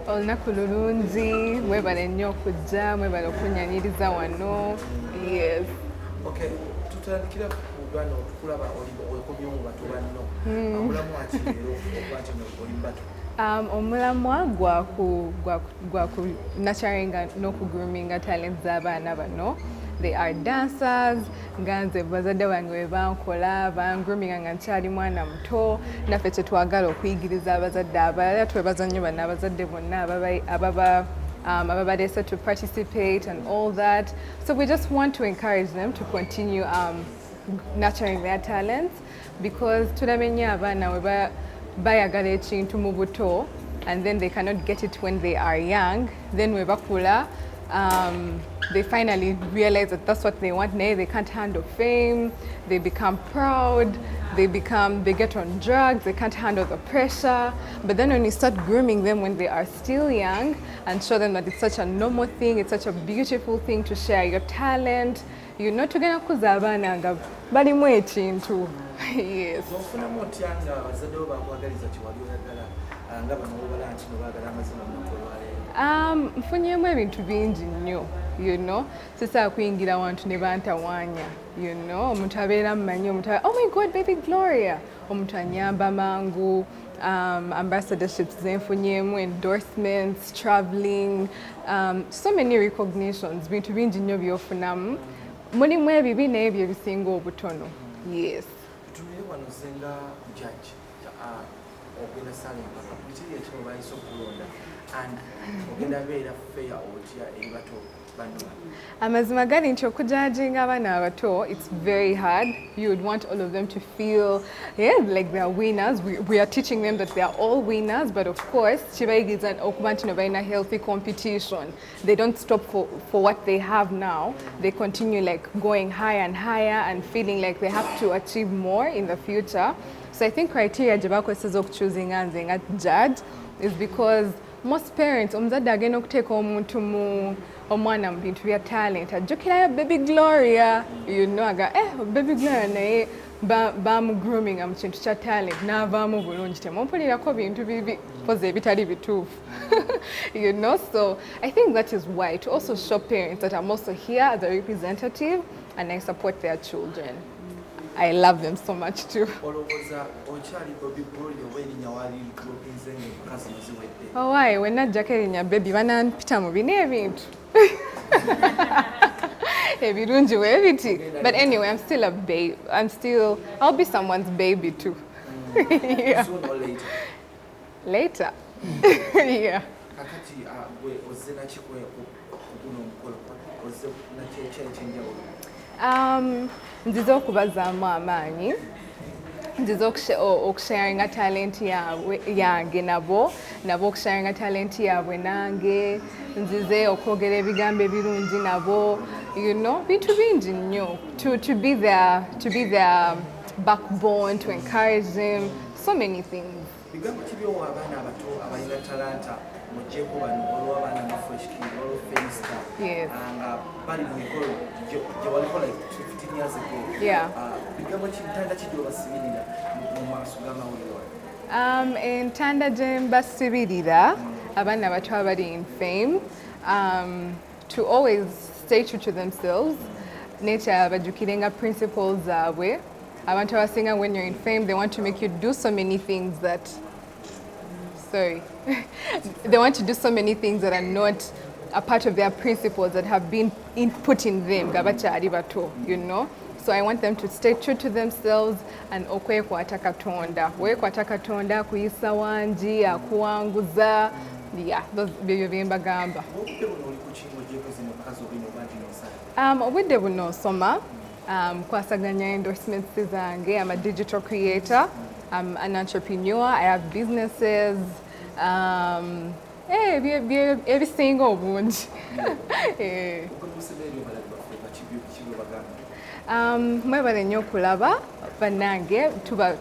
Olunaku lulungi, mwebale nnyo okujja, mwebale okunyaniriza wano. Yes. Okay, tutandikira ku bano tukulaba okomye mu bato banno. Omulamu ati leero okwati oli bato. Omulamwa gwa ku nurturing n'okugruminga talent z'abaana bano. They are dancers, nganze bazadde bange bwe bankola, bangroominga nga nkyali mwana muto, naffe kye twagala okuyigiriza abazadde abalala, twebaza nnyo bano abazadde bonna ababaleese to participate and all that. So we just want to encourage them to continue nurturing their talents, because tulamenya abaana we bayagala ekintu mu buto and then they cannot get it when they are young, then we bakula they finally realize that that's what they want. Now they can't handle fame, they become proud, they get on drugs, they can't handle the pressure. But then when you start grooming them when they are still young and show them that it's such a normal thing, it's such a beautiful thing to share your talent, you know, tugenda kuza abaana nga balimu ekintu. Yes. Mfunyemu ebintu bingi nnyo, you know. Sisa kuyingira wantu ne bantawanya, you know. Omuntu abeera mmanyi, oh my God, baby Gloria. Omuntu anyamba mangu, ambassadorships zenfunyemu, endorsements, traveling, so many recognitions. Bintu bingi nnyo byofunamu. Mulimu ebibi n'ebyo ebisinga obutono. Yes. Tumire wano zenga judge ogenda sale mpaka kutiri ekyo bayiso kulonda and ogenda beera fair otya eri bato bano. Amazima gali nti okujudginga abaana abato, it's very hard. You would want all of them to feel like they are winners. We are teaching them that they are all winners, but of course kibayigiriza okuba nti balina healthy competition. They don't stop for what they have now. They continue like going higher and higher and feeling like they have to achieve more in the future. So I think criteria gye bakozesa okuchoosing nze nga judge is because most parents omuzadde agenda okuteeka omuntu mu omwana mu bintu bya talent ajjukirayo baby Gloria, you know, aga baby Gloria naye bamugroominga mu kintu kya talent n'avaamu bulungi, temumpulirako bintu bibi koze ebitali bituufu. You know, so I think that is why, to also show parents that I'm also here as a representative and I support their children. I love them so much too. Oh, why? When not Jackie baby, when I'm pita mu bine ebintu. But anyway, I'm still a babe. I'll be someone's baby too. Yeah. Sooner or later? Later. Yeah. Nziza okubazaamu amaanyi, nziza okusharinga talent yange nabo okusharinga talent yaabwe nange, nzize okwogera ebigambo ebirungi nabo, you know, bintu bingi nnyo, to be their backbone, to encourage them, so many things. Bigambo ki by'owa abaana abato abalina talanta mugyeko bano olwo abaana ba fresh kid olwo Fenster nga bali mu mikolo gye waliko like 15 years ago. Yeah. Bigambo ki ntanda ki gy'obasibirira mu maaso g'amawulire? Entanda gye mbasibirira abaana abato abali in fame, to always stay true to themselves, bajjukirenga principles zaabwe. Abantu abasinga, when you're in fame, they want to make you do so many things that they want to do so many things that are not a part of their principles that have been input in them, you know. So I want them to stay true to themselves and okwekwata Katonda. Wekwata Katonda, kuyisa wangi, akuwanguza. Yeah, byo byembagamba. Obudde buno nsoma, kwasaganya endorsements zange. I'm a digital creator. I'm an entrepreneur. I have businesses. Ebisinga obungi. Mwebale nnyo okulaba bannange,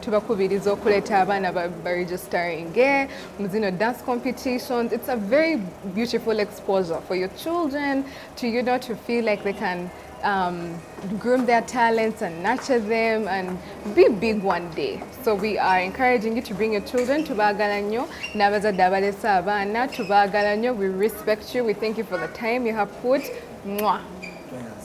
tubakubiriza okuleeta abaana baregistering mu zino dance competitions. It's a very beautiful exposure for your children to, you know, to feel like they can groom their talents and nurture them and be big one day. So we are encouraging you to bring your children. Tubagala nnyo n'abazadde abalesa abaana tubagala nnyo. We respect you. We thank you for the time you have put. Mwah.